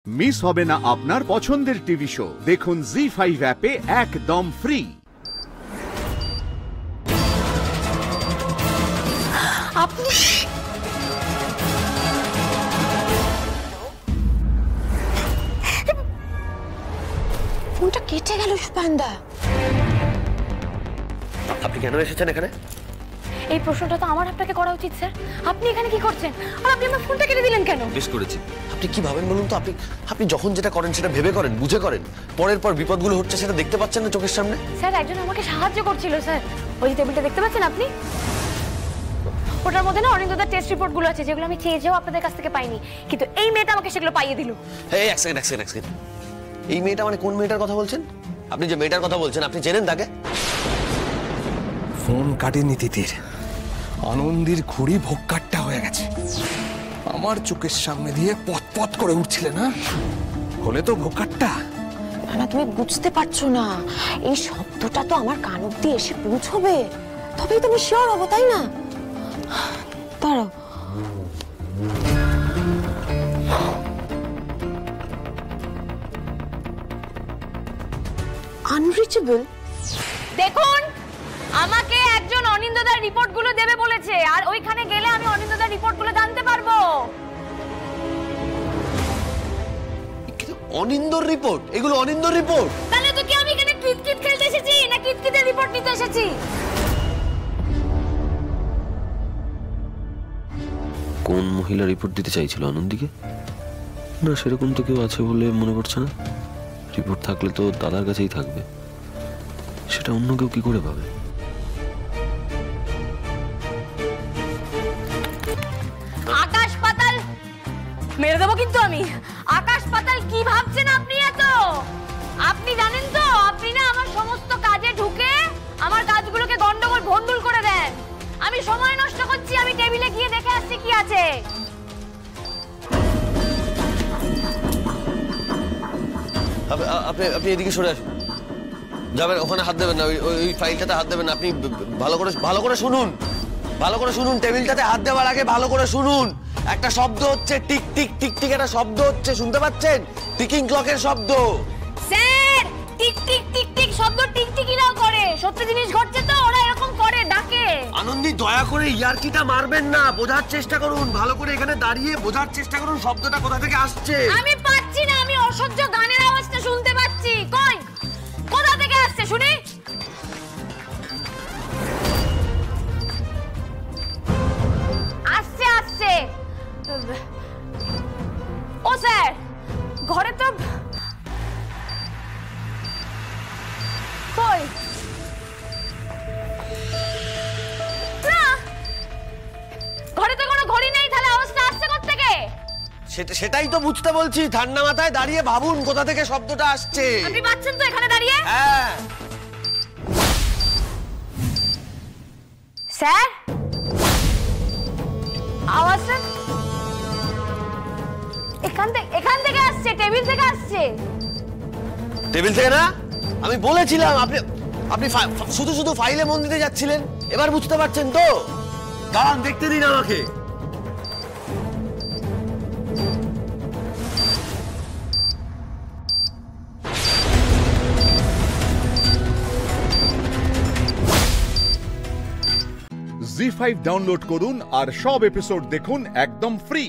Miss হবে না আপনার পছন্দের টিভি শো। দেখুন জি5 অ্যাপে একদম ফ্রি। আপনি ফোনটা কেটে গেল সুপানদা। আপনি কেন এসেছেন এখানে? এই প্রশ্নটা তো আমার আপনাকে করা উচিত স্যার। আপনি এখানে কি করছেন আর আপনি আমার ফোনটা কেটে দিলেন কেন? বেশ করেছি। আপনি কি ভাবেন বলুন তো? আপনি যখন যেটা করেন সেটা ভেবে করেন, বুঝে করেন। পরের পর বিপদগুলো হচ্ছে সেটা দেখতে পাচ্ছেন না চোখের সামনে? স্যার একজন আমাকে সাহায্য করছিল স্যার। ওই যে টেবিলটা দেখতে পাচ্ছেন আপনি, ওটার মধ্যে না অনিন্দদার টেস্ট রিপোর্টগুলো আছে যেগুলো আমি চেয়েও আপনাদের কাছ থেকে পাইনি, কিন্তু এই মেয়েটা আমাকে সেগুলো পাইয়ে দিল। এই এক সেকেন্ড। এই মেয়েটা মানে কোন মেয়েটার কথা বলছেন? আপনি যে মেয়েটার কথা বলছেন আপনি চেনেন তাকে? ফোন কাটেনি তিতির, আনন্দের ঘুড়ি ভোক্কাট্টা হয়ে গেছে। আমার চোখের সামনে দিয়ে পথ করে উঠছিলে না, হলে তো ভোক্কাট্টা। না তুমি বুঝতে পারছো না, এই শব্দটা তো আমার কান অব্দি এসে পৌঁছবে, তবেই তো আমি শিওর হবো, তাই না? দাঁড়াও, আনরিচেবল। দেখুন, আমাকে একজন অনিন্দদার রিপোর্টগুলো দেবে বলেছে, আর ওইখানে গেলে আমি অনিন্দদার রিপোর্টগুলো জানতে পারবো। অনিন্দর রিপোর্ট? এগুলো অনিন্দর রিপোর্ট? তাহলে তো কি আমি এখানে কিতকিত খেলতে এসেছি না কিতকিতের রিপোর্ট নিতে এসেছি? কোন মহিলা রিপোর্ট দিতে চাইছিল আনন্দীকে? না, সেরকম তো কেউ আছে বলে মনে পড়ছে না। রিপোর্ট থাকলে তো দাদার কাছেই থাকবে, সেটা অন্য কেউ কি করে পাবে? আকাশ পাতাল মেরে দেবো কিন্তু আমি। আকাশ পাতাল কি ভাবছেন আপনি? এত আপনি জানেন তো, আপনি না আমার সমস্ত কাজে ঢুকে আমার কাজগুলোকে গন্ডগোল ভন্ডুল করে দেন। আমি সময় নষ্ট করছি, আমি টেবিলে গিয়ে দেখে আসছি কি আছে। আপনি এদিকে সরে আসুন। যাবেন ওখানে হাত দেবেন না, ওই ফাইলটাতে হাত দেবেন না। আপনি ভালো করে শুনুন। টেবিলটাতে হাত দেওয়ার আগে ভালো করে শুনুন। একটা শব্দ হচ্ছে, টিক টিক টিক টিক, একটা শব্দ হচ্ছে, শুনতে পাচ্ছেন? টিকিং ক্লকের শব্দ। Sir, tick tick tick tick শব্দ টিকটিকিরাও করে। সত্যি জিনিস ঘটছে তো, ওরা এরকম করে, ডাকে। আনন্দী, দয়া করে ইয়ার্কিটা মারবেন না, বোঝার চেষ্টা করুন। ভালো করে এখানে দাঁড়িয়ে বোঝার চেষ্টা করুন শব্দটা কোথা থেকে আসছে। আমি পাচ্ছি না, আমি অসহ্য গানের আওয়াজটা শুনতে পাচ্ছি। কই, কোথা থেকে আসছে শুনি? আসছে। ও স্যার, ঘরে তো কই না, ঘরে তো কোনো ঘড়ি নেই, তাহলে আওয়াজটা আসছে কোথা থেকে? সেটাই তো বুঝতে বলছি। ঠান্ডা মাথায় দাঁড়িয়ে ভাবুন কোথা থেকে শব্দটা আসছে। আপনি পাচ্ছেন তো এখানে দাঁড়িয়ে? হ্যাঁ স্যার, আওয়াজটা এখান থেকে আসছে, টেবিল থেকে আসছে। টেবিল থেকে না? আমি বলেছিলাম আপনি শুধু ফাইলে মন দিতে যাচ্ছিলেন। এবার বুঝতে পারছেন তো? দাঁড়ান, দেখতে দিন আমাকে। জি5 ডাউনলোড করুন আর সব এপিসোড দেখুন একদম ফ্রি।